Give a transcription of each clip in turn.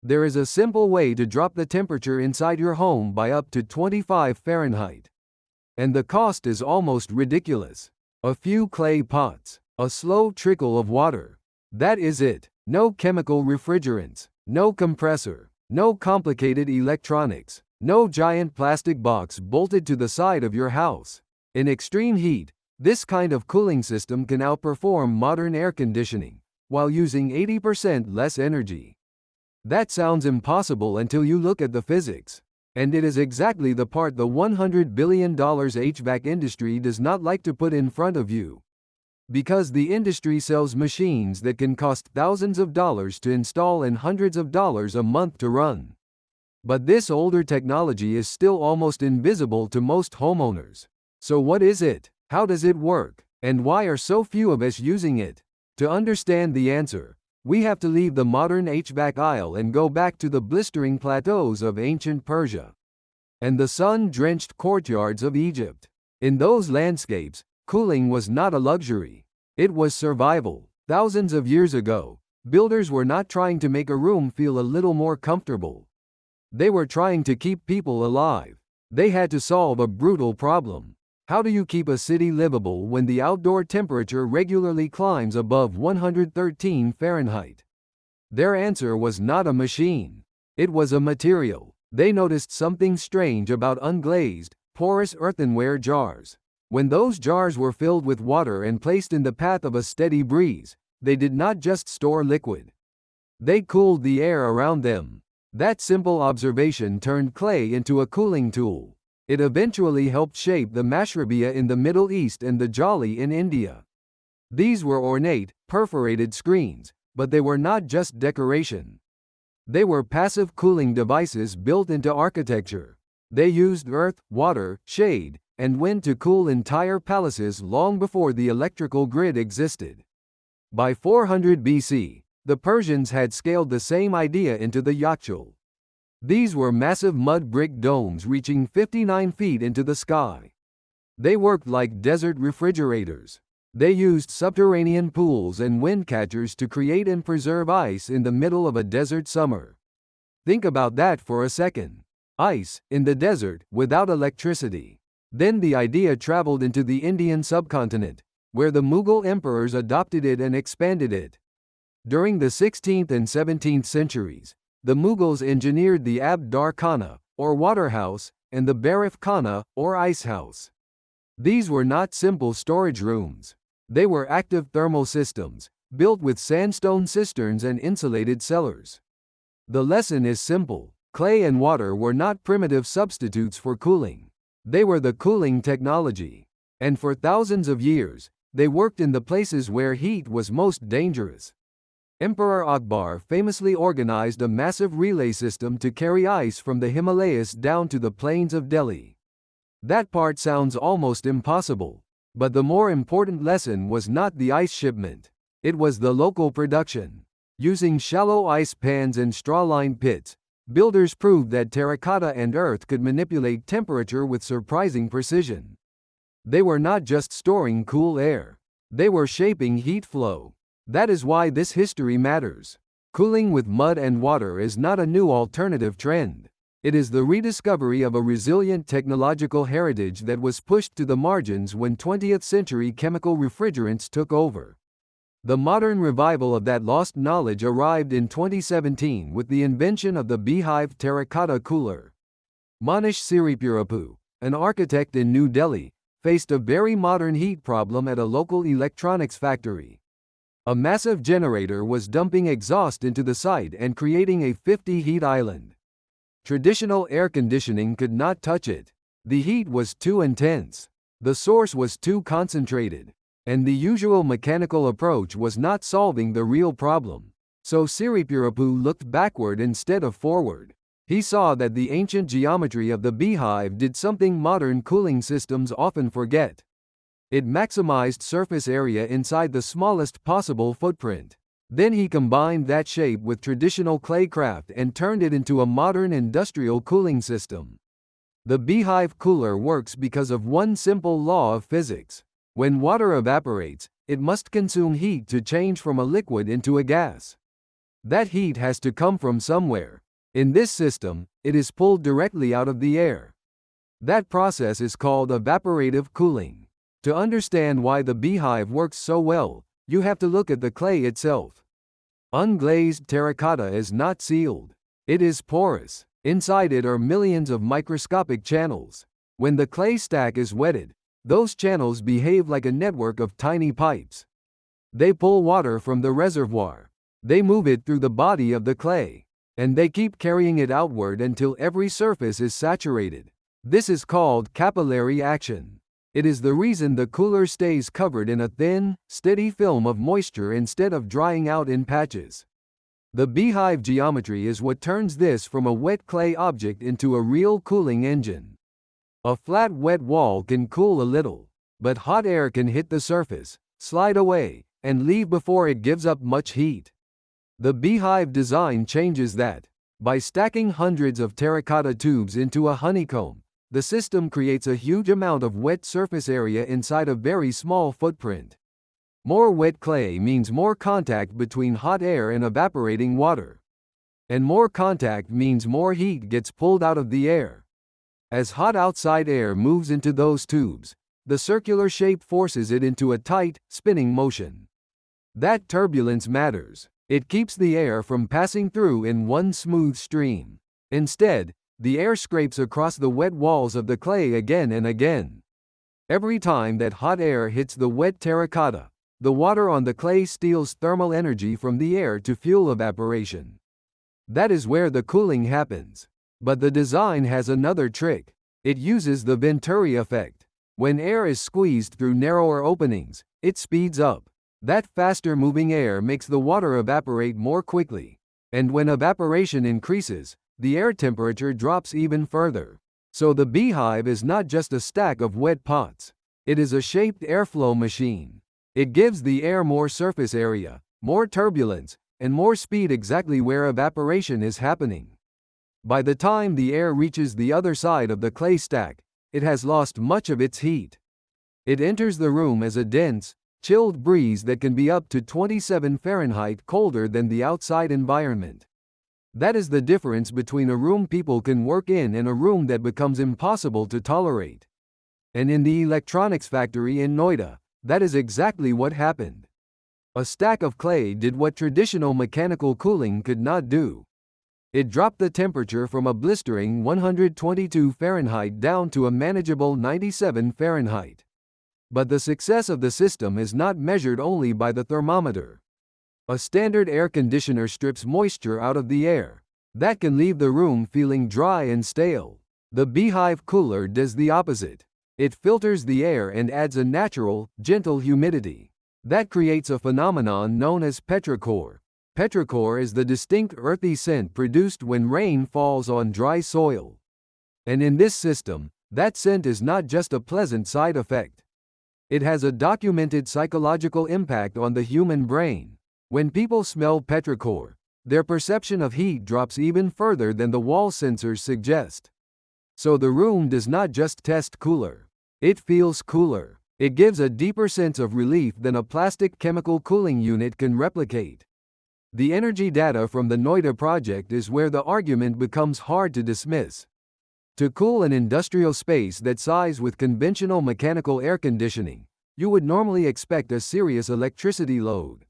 There is a simple way to drop the temperature inside your home by up to 25 Fahrenheit. And the cost is almost ridiculous. A few clay pots, a slow trickle of water. That is it. No chemical refrigerants, no compressor, no complicated electronics, no giant plastic box bolted to the side of your house. In extreme heat, this kind of cooling system can outperform modern air conditioning, while using 80% less energy. That sounds impossible until you look at the physics. And it is exactly the part the $100 billion HVAC industry does not like to put in front of you. Because the industry sells machines that can cost thousands of dollars to install and hundreds of dollars a month to run. But this older technology is still almost invisible to most homeowners. So what is it? How does it work? And why are so few of us using it? To understand the answer, we have to leave the modern HVAC aisle and go back to the blistering plateaus of ancient Persia and the sun-drenched courtyards of Egypt. In those landscapes, cooling was not a luxury. It was survival. Thousands of years ago, builders were not trying to make a room feel a little more comfortable. They were trying to keep people alive. They had to solve a brutal problem. How do you keep a city livable when the outdoor temperature regularly climbs above 113 Fahrenheit? Their answer was not a machine. It was a material. They noticed something strange about unglazed, porous earthenware jars. When those jars were filled with water and placed in the path of a steady breeze, they did not just store liquid. They cooled the air around them. That simple observation turned clay into a cooling tool. It eventually helped shape the mashrabiyah in the Middle East and the jolly in India. These were ornate, perforated screens, but they were not just decoration. They were passive cooling devices built into architecture. They used earth, water, shade, and wind to cool entire palaces long before the electrical grid existed. By 400 BC, the Persians had scaled the same idea into the yakshul. These were massive mud brick domes reaching 59 feet into the sky. They worked like desert refrigerators. They used subterranean pools and wind catchers to create and preserve ice in the middle of a desert summer. Think about that for a second. Ice, in the desert, without electricity. Then the idea traveled into the Indian subcontinent, where the Mughal emperors adopted it and expanded it. During the 16th and 17th centuries, the Mughals engineered the Ab-Dar Khana, or water house, and the Barif Khana, or ice house. These were not simple storage rooms. They were active thermal systems, built with sandstone cisterns and insulated cellars. The lesson is simple. Clay and water were not primitive substitutes for cooling. They were the cooling technology. And for thousands of years, they worked in the places where heat was most dangerous. Emperor Akbar famously organized a massive relay system to carry ice from the Himalayas down to the plains of Delhi. That part sounds almost impossible. But the more important lesson was not the ice shipment. It was the local production. Using shallow ice pans and straw-lined pits, builders proved that terracotta and earth could manipulate temperature with surprising precision. They were not just storing cool air. They were shaping heat flow. That is why this history matters. Cooling with mud and water is not a new alternative trend. It is the rediscovery of a resilient technological heritage that was pushed to the margins when 20th-century chemical refrigerants took over. The modern revival of that lost knowledge arrived in 2017 with the invention of the Beehive Terracotta cooler. Manish Siripurapu, an architect in New Delhi, faced a very modern heat problem at a local electronics factory. A massive generator was dumping exhaust into the site and creating a 50 heat island. Traditional air conditioning could not touch it. The heat was too intense. The source was too concentrated. And the usual mechanical approach was not solving the real problem. So Siripurapu looked backward instead of forward. He saw that the ancient geometry of the beehive did something modern cooling systems often forget. It maximized surface area inside the smallest possible footprint. Then he combined that shape with traditional claycraft and turned it into a modern industrial cooling system. The beehive cooler works because of one simple law of physics. When water evaporates, it must consume heat to change from a liquid into a gas. That heat has to come from somewhere. In this system, it is pulled directly out of the air. That process is called evaporative cooling. To understand why the Beehive works so well, you have to look at the clay itself. Unglazed terracotta is not sealed. It is porous. Inside it are millions of microscopic channels. When the clay stack is wetted, those channels behave like a network of tiny pipes. They pull water from the reservoir. They move it through the body of the clay. And they keep carrying it outward until every surface is saturated. This is called capillary action. It is the reason the cooler stays covered in a thin, steady film of moisture instead of drying out in patches. The Beehive geometry is what turns this from a wet clay object into a real cooling engine. A flat wet wall can cool a little, but hot air can hit the surface, slide away, and leave before it gives up much heat. The Beehive design changes that. By stacking hundreds of terracotta tubes into a honeycomb, the system creates a huge amount of wet surface area inside a very small footprint. More wet clay means more contact between hot air and evaporating water. And more contact means more heat gets pulled out of the air. As hot outside air moves into those tubes, the circular shape forces it into a tight, spinning motion. That turbulence matters. It keeps the air from passing through in one smooth stream. Instead, the air scrapes across the wet walls of the clay again and again. Every time that hot air hits the wet terracotta, the water on the clay steals thermal energy from the air to fuel evaporation. That is where the cooling happens. But the design has another trick. It uses the Venturi effect. When air is squeezed through narrower openings, it speeds up. That faster moving air makes the water evaporate more quickly. And when evaporation increases, the air temperature drops even further. So the Beehive is not just a stack of wet pots. It is a shaped airflow machine. It gives the air more surface area, more turbulence, and more speed exactly where evaporation is happening. By the time the air reaches the other side of the clay stack, it has lost much of its heat. It enters the room as a dense, chilled breeze that can be up to 27 Fahrenheit colder than the outside environment. That is the difference between a room people can work in and a room that becomes impossible to tolerate. And in the electronics factory in Noida, that is exactly what happened. A stack of clay did what traditional mechanical cooling could not do. It dropped the temperature from a blistering 122 Fahrenheit down to a manageable 97 Fahrenheit. But the success of the system is not measured only by the thermometer. A standard air conditioner strips moisture out of the air. That can leave the room feeling dry and stale. The Beehive cooler does the opposite. It filters the air and adds a natural, gentle humidity. That creates a phenomenon known as petrichor. Petrichor is the distinct earthy scent produced when rain falls on dry soil. And in this system, that scent is not just a pleasant side effect. It has a documented psychological impact on the human brain. When people smell petrichor, their perception of heat drops even further than the wall sensors suggest. So the room does not just test cooler. It feels cooler. It gives a deeper sense of relief than a plastic chemical cooling unit can replicate. The energy data from the Noida project is where the argument becomes hard to dismiss. To cool an industrial space that size with conventional mechanical air conditioning, you would normally expect a serious electricity load.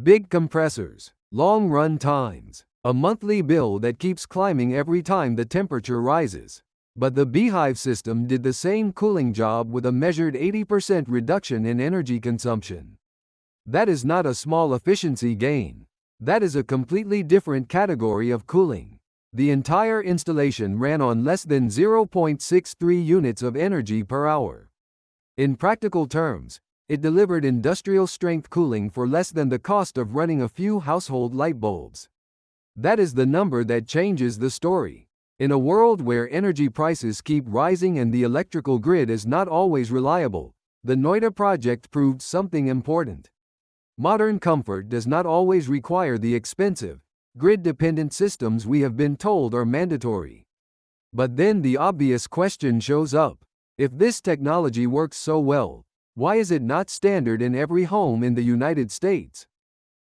Big compressors, long run times, a monthly bill that keeps climbing every time the temperature rises. But the Beehive system did the same cooling job with a measured 80% reduction in energy consumption. That is not a small efficiency gain. That is a completely different category of cooling. The entire installation ran on less than 0.63 units of energy per hour. In practical terms, it delivered industrial-strength cooling for less than the cost of running a few household light bulbs. That is the number that changes the story. In a world where energy prices keep rising and the electrical grid is not always reliable, the Noida project proved something important. Modern comfort does not always require the expensive, grid-dependent systems we have been told are mandatory. But then the obvious question shows up. If this technology works so well, why is it not standard in every home in the United States?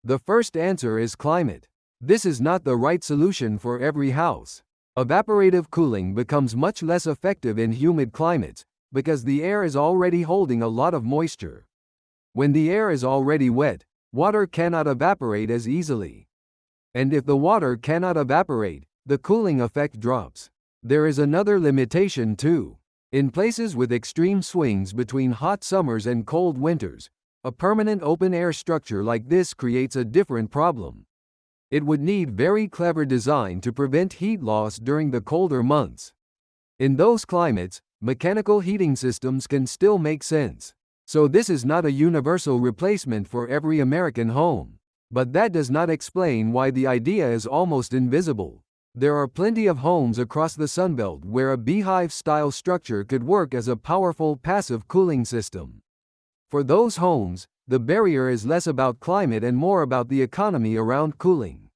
The first answer is climate. This is not the right solution for every house. Evaporative cooling becomes much less effective in humid climates because the air is already holding a lot of moisture. When the air is already wet, water cannot evaporate as easily. And if the water cannot evaporate, the cooling effect drops. There is another limitation too. In places with extreme swings between hot summers and cold winters, a permanent open-air structure like this creates a different problem. It would need very clever design to prevent heat loss during the colder months. In those climates, mechanical heating systems can still make sense. So this is not a universal replacement for every American home. But that does not explain why the idea is almost invisible. There are plenty of homes across the Sunbelt where a beehive-style structure could work as a powerful passive cooling system. For those homes, the barrier is less about climate and more about the economy around cooling.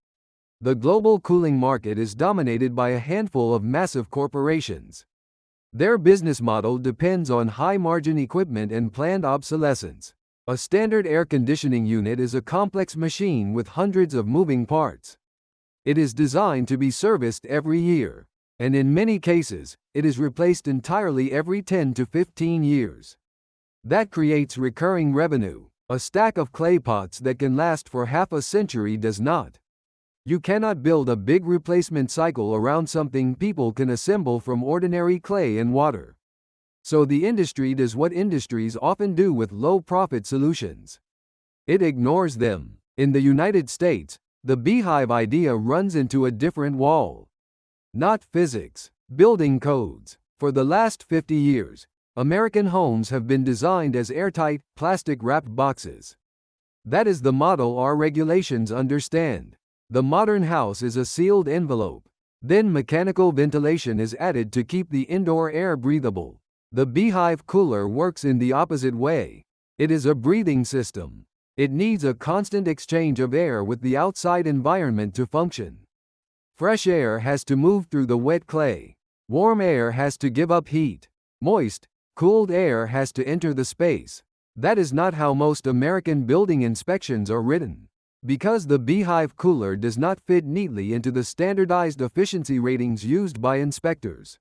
The global cooling market is dominated by a handful of massive corporations. Their business model depends on high-margin equipment and planned obsolescence. A standard air conditioning unit is a complex machine with hundreds of moving parts. It is designed to be serviced every year, and in many cases, it is replaced entirely every 10 to 15 years. That creates recurring revenue. A stack of clay pots that can last for half a century does not. You cannot build a big replacement cycle around something people can assemble from ordinary clay and water. So the industry does what industries often do with low-profit solutions. It ignores them. In the United States, the beehive idea runs into a different wall. Not physics, building codes. For the last 50 years, American homes have been designed as airtight, plastic-wrapped boxes. That is the model our regulations understand. The modern house is a sealed envelope. Then mechanical ventilation is added to keep the indoor air breathable. The beehive cooler works in the opposite way. It is a breathing system. It needs a constant exchange of air with the outside environment to function. Fresh air has to move through the wet clay. Warm air has to give up heat. Moist, cooled air has to enter the space. That is not how most American building inspections are written. Because the beehive cooler does not fit neatly into the standardized efficiency ratings used by inspectors.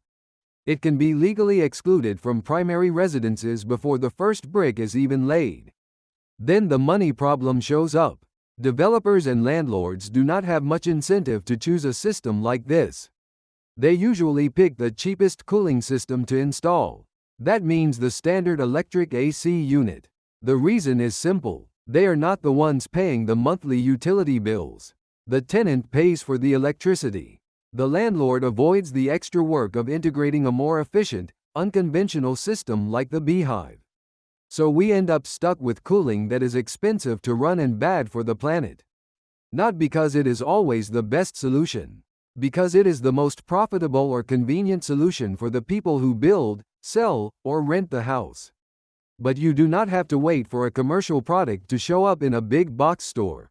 It can be legally excluded from primary residences before the first brick is even laid. Then the money problem shows up. Developers and landlords do not have much incentive to choose a system like this. They usually pick the cheapest cooling system to install. That means the standard electric AC unit. The reason is simple. They are not the ones paying the monthly utility bills. The tenant pays for the electricity. The landlord avoids the extra work of integrating a more efficient, unconventional system like the beehive. So we end up stuck with cooling that is expensive to run and bad for the planet. Not because it is always the best solution. Because it is the most profitable or convenient solution for the people who build, sell, or rent the house. But you do not have to wait for a commercial product to show up in a big box store.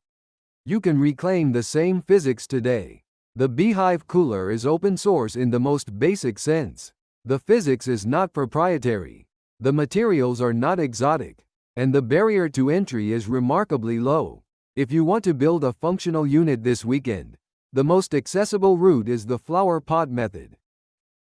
You can reclaim the same physics today. The beehive cooler is open source in the most basic sense. The physics is not proprietary. The materials are not exotic. And the barrier to entry is remarkably low. If you want to build a functional unit this weekend, the most accessible route is the flower pot method.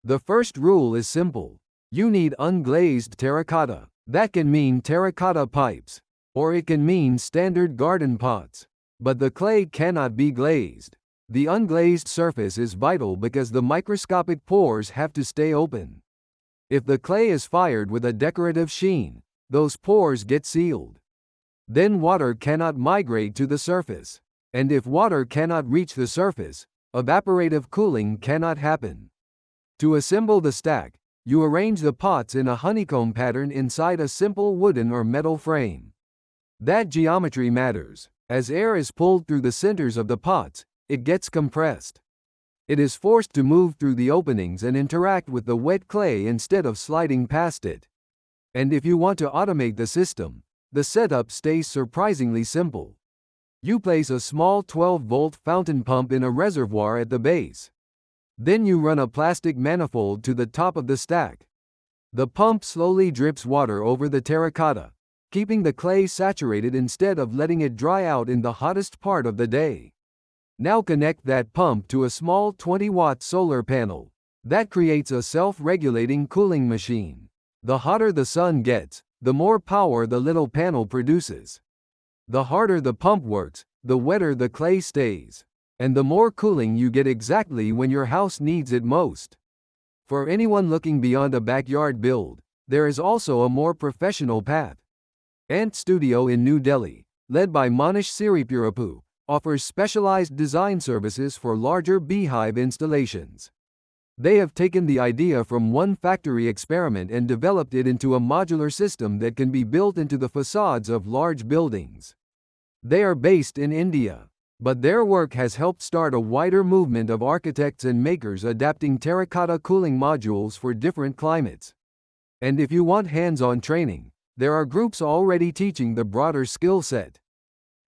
The first rule is simple. You need unglazed terracotta. That can mean terracotta pipes. Or it can mean standard garden pots. But the clay cannot be glazed. The unglazed surface is vital because the microscopic pores have to stay open. If the clay is fired with a decorative sheen, those pores get sealed. Then water cannot migrate to the surface. And if water cannot reach the surface, evaporative cooling cannot happen. To assemble the stack, you arrange the pots in a honeycomb pattern inside a simple wooden or metal frame. That geometry matters. As air is pulled through the centers of the pots, it gets compressed. It is forced to move through the openings and interact with the wet clay instead of sliding past it. And if you want to automate the system, the setup stays surprisingly simple. You place a small 12-volt fountain pump in a reservoir at the base. Then you run a plastic manifold to the top of the stack. The pump slowly drips water over the terracotta, keeping the clay saturated instead of letting it dry out in the hottest part of the day. Now connect that pump to a small 20-watt solar panel. That creates a self-regulating cooling machine. The hotter the sun gets, the more power the little panel produces. The harder the pump works, the wetter the clay stays. And the more cooling you get exactly when your house needs it most. For anyone looking beyond a backyard build, there is also a more professional path. Ant Studio in New Delhi, led by Manish Siripurapu, offers specialized design services for larger beehive installations. They have taken the idea from one factory experiment and developed it into a modular system that can be built into the facades of large buildings. They are based in India, but their work has helped start a wider movement of architects and makers adapting terracotta cooling modules for different climates. And if you want hands-on training, there are groups already teaching the broader skill set.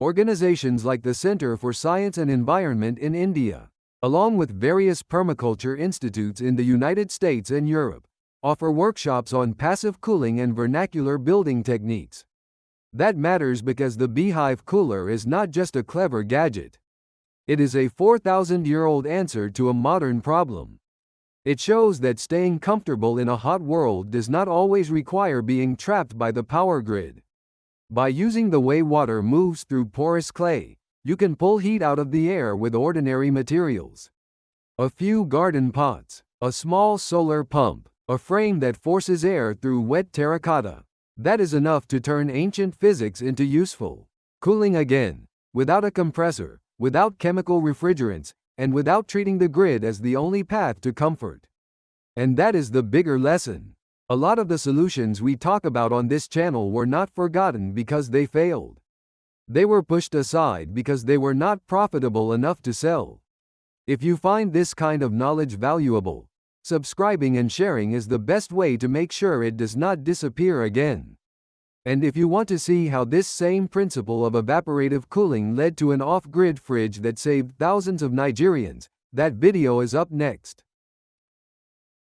Organizations like the Center for Science and Environment in India, along with various permaculture institutes in the United States and Europe, offer workshops on passive cooling and vernacular building techniques. That matters because the Beehive cooler is not just a clever gadget. It is a 4,000-year-old answer to a modern problem. It shows that staying comfortable in a hot world does not always require being trapped by the power grid. By using the way water moves through porous clay, you can pull heat out of the air with ordinary materials. A few garden pots, a small solar pump, a frame that forces air through wet terracotta. That is enough to turn ancient physics into useful cooling again, without a compressor, without chemical refrigerants, and without treating the grid as the only path to comfort. And that is the bigger lesson. A lot of the solutions we talk about on this channel were not forgotten because they failed. They were pushed aside because they were not profitable enough to sell. If you find this kind of knowledge valuable, subscribing and sharing is the best way to make sure it does not disappear again. And if you want to see how this same principle of evaporative cooling led to an off-grid fridge that saved thousands of Nigerians, that video is up next.